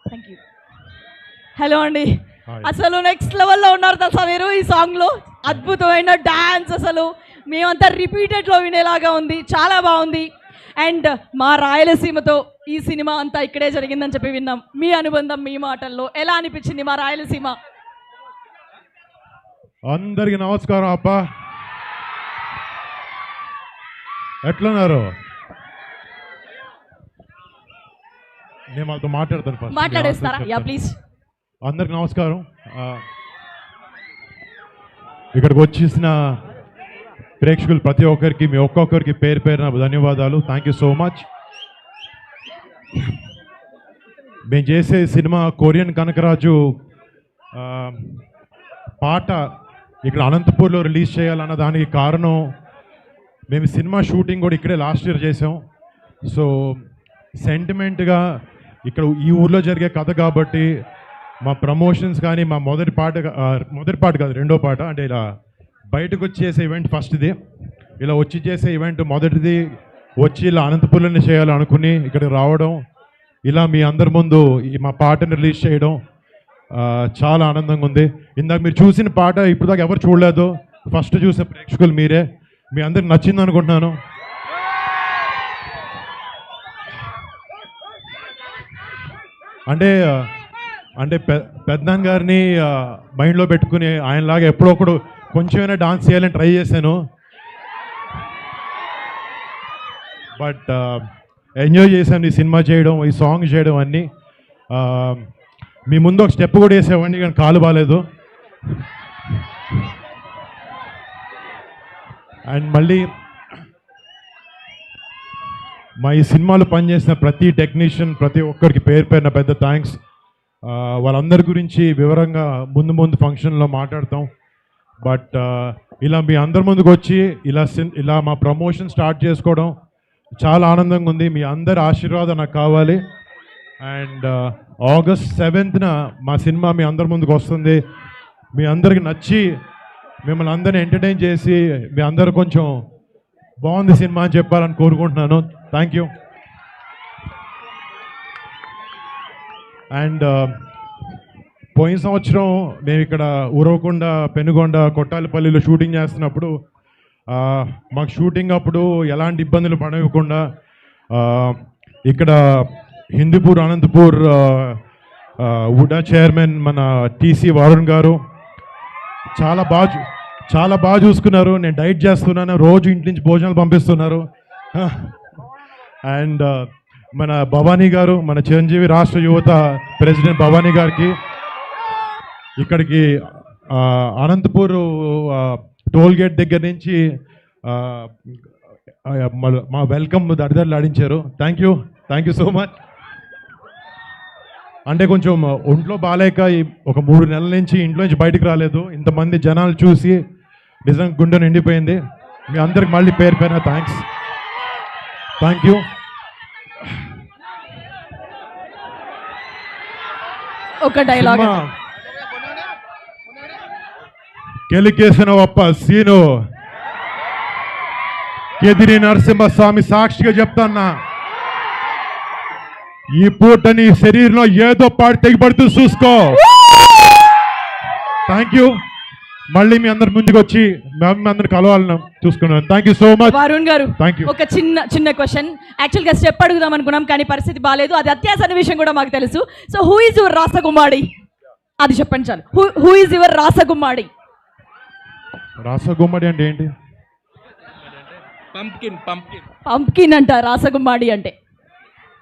Thank you. Hello అండి, Hi. అసలు next లెవెల్లో ఉన్నారు తెలుసా మీరు ఈ సాంగ్లో. అద్భుతమైన డాన్స్, అసలు మేమంతా రిపీటెడ్లో వినేలాగా ఉంది, చాలా బాగుంది. అండ్ మా రాయలసీమతో ఈ సినిమా అంతా ఇక్కడే జరిగిందని చెప్పి విన్నాం. మీ అనుబంధం మీ మాటల్లో ఎలా అనిపించింది మా రాయలసీమ? అందరికి నమస్కారం అప్ప, ఎట్లున్నారు? నేను వాళ్ళతో మాట్లాడతాను ఫస్ట్. మాట్లాడేస్తారా? Yeah please. అందరికి నమస్కారం. ఇక్కడికి వచ్చేసిన ప్రేక్షకులు ప్రతి ఒక్కరికి, మీ ఒక్కొక్కరికి పేరు పేరున ధన్యవాదాలు. Thank you so much. మేము చేసే సినిమా కొరియన్ కనకరాజు పాట ఇక్కడ అనంతపూర్లో రిలీజ్ చేయాలన్న దానికి కారణం, మేము సినిమా షూటింగ్ కూడా ఇక్కడే లాస్ట్ ఇయర్ చేసాం. సో సెంటిమెంట్గా ఇక్కడ ఈ ఊర్లో జరిగే కథ కాబట్టి మా ప్రమోషన్స్ కానీ మా మొదటి పాట కాదు, రెండో పాట, అంటే ఇలా బయటకు వచ్చి చేసే ఈవెంట్ ఫస్ట్ది, ఇలా వచ్చి చేసే ఈవెంట్ మొదటిది, వచ్చి ఇలా అనంతపూర్లోనే చేయాలనుకుని ఇక్కడికి రావడం, ఇలా మీ అందరి ముందు మా పాటను రిలీజ్ చేయడం చాలా ఆనందంగా ఉంది. ఇందాక మీరు చూసిన పాట ఇప్పుడు దాకా ఎవరు చూడలేదు, ఫస్ట్ చూసే ప్రేక్షకులు మీరే. మీ అందరికి నచ్చింది అనుకుంటున్నాను. అంటే పెద్దనాన్న గారిని మైండ్లో పెట్టుకుని ఆయనలాగా ఎప్పుడొకడు కొంచెమైనా డాన్స్ చేయాలని ట్రై చేశాను. బట్ ఎంజాయ్ చేశాను ఈ సినిమా చేయడం, ఈ సాంగ్ చేయడం అన్నీ. మీ ముందు ఒక స్టెప్ కూడా వేసేవాడిని కానీ కాలు బాగాలేదు. అండ్ మళ్ళీ మా ఈ సినిమాలో పనిచేసిన ప్రతి టెక్నీషియన్, ప్రతి ఒక్కరికి పేరు పేరున పెద్ద థ్యాంక్స్. వాళ్ళందరి గురించి వివరంగా ముందు ఫంక్షన్లో మాట్లాడతాం. బట్ ఇలా మీ అందరి ముందుకు వచ్చి ఇలా మా ప్రమోషన్ స్టార్ట్ చేసుకోవడం చాలా ఆనందంగా ఉంది. మీ అందరి ఆశీర్వాదం నాకు కావాలి. అండ్ August 7th మా సినిమా మీ అందరి ముందుకు వస్తుంది. మీ అందరికి నచ్చి మిమ్మల్ని అందరిని ఎంటర్టైన్ చేసి మీ అందరు కొంచెం బాగుంది సినిమా అని చెప్పాలని కోరుకుంటున్నాను. Thank you. అండ్ పోయిన సంవత్సరం మేము ఇక్కడ ఉరవకొండ, పెనుగొండ, కొట్టాలపల్లిలో షూటింగ్ చేస్తున్నప్పుడు మాకు షూటింగ్ అప్పుడు ఎలాంటి ఇబ్బందులు పడకుండా ఇక్కడ హిందూపూర్, అనంతపూర్ వుడా చైర్మన్ మన టీసీ వరుణ్ గారు చాలా బాగా చూసుకున్నారు. నేను డైట్ చేస్తున్నాను, రోజు ఇంటి నుంచి భోజనాలు పంపిస్తున్నారు. అండ్ మన భవానీ గారు, మన చిరంజీవి రాష్ట్ర యువత ప్రెసిడెంట్ భవానీ గారికి ఇక్కడికి అనంతపూర్ టోల్ గేట్ దగ్గర నుంచి మా వెల్కమ్ దరిదర్లు ఆడించారు. Thank you so much. అంటే కొంచెం ఒంట్లో బాగాలేక ఒక 3 నెలల నుంచి ఇంట్లో నుంచి బయటకు రాలేదు. ఇంతమంది జనాలు చూసి నిజంగా గుండె నిండిపోయింది. మీ అందరికి మళ్ళీ పేరు పేరున థ్యాంక్స్. Thank you. ఒక డైలాగ్. కెలికేసిన ఒప్ప సీను కెదిరి నరసింహస్వామి సాక్షిగా చెప్తాన్నా, ఈ పూట నీ శరీరంలో ఏదో పాటు తెగిపడుతూ చూసుకో. Thank you. మళ్ళీ మీ అందరి ముందుకు వచ్చి మేము అందరు కలవాలని చూసుకున్నాను. Thank you so much. Varun గారు, థ్యాంక్ యూ. ఒక చిన్న క్వశ్చన్. యాక్చువల్గా స్టెప్ అడుగుదాం అనుకున్నాం కానీ పరిస్థితి బాగాలేదు. అది అత్యాసన్న విషయం కూడా మాకు తెలుసు. సో హూ ఈజ్ యువర్ రాసగుమ్మాడి? అది చెప్పండి చాలు. హూ ఈజ్ యువర్ రాసగుమ్మాడి? రాసగుమ్మడి అంటే ఏంటి? పంప్కిన్ అంట రాసగుమ్మాడి అంటే.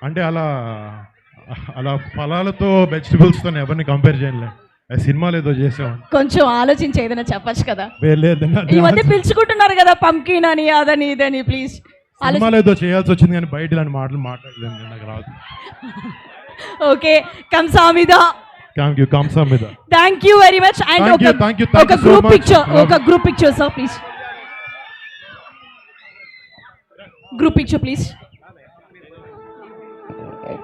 అంటే అలా ఫలాలతో వెజిటబుల్స్తో ఎవరిని కంపేర్ చేయలే. సినిమాలు ఏదో చేసాం, కొంచెం ఆలోచించి ఏదైనా చెప్పచ్చు కదా. ఈ మధ్య పిలుచుకుంటున్నారు కదా పంప్కిన్ అని, అదని ఇదని. ప్లీజ్, సినిమాలు ఏదో చేయాల్సి వచ్చింది కానీ బయట ఇలాంటి మాటలు మాట్లాడలేదు, నాకు రాదు. ఓకే, కంసామిదా. Thank you. కంసామిదా. Thank you very much. And ఒక group picture sir please. Group picture please.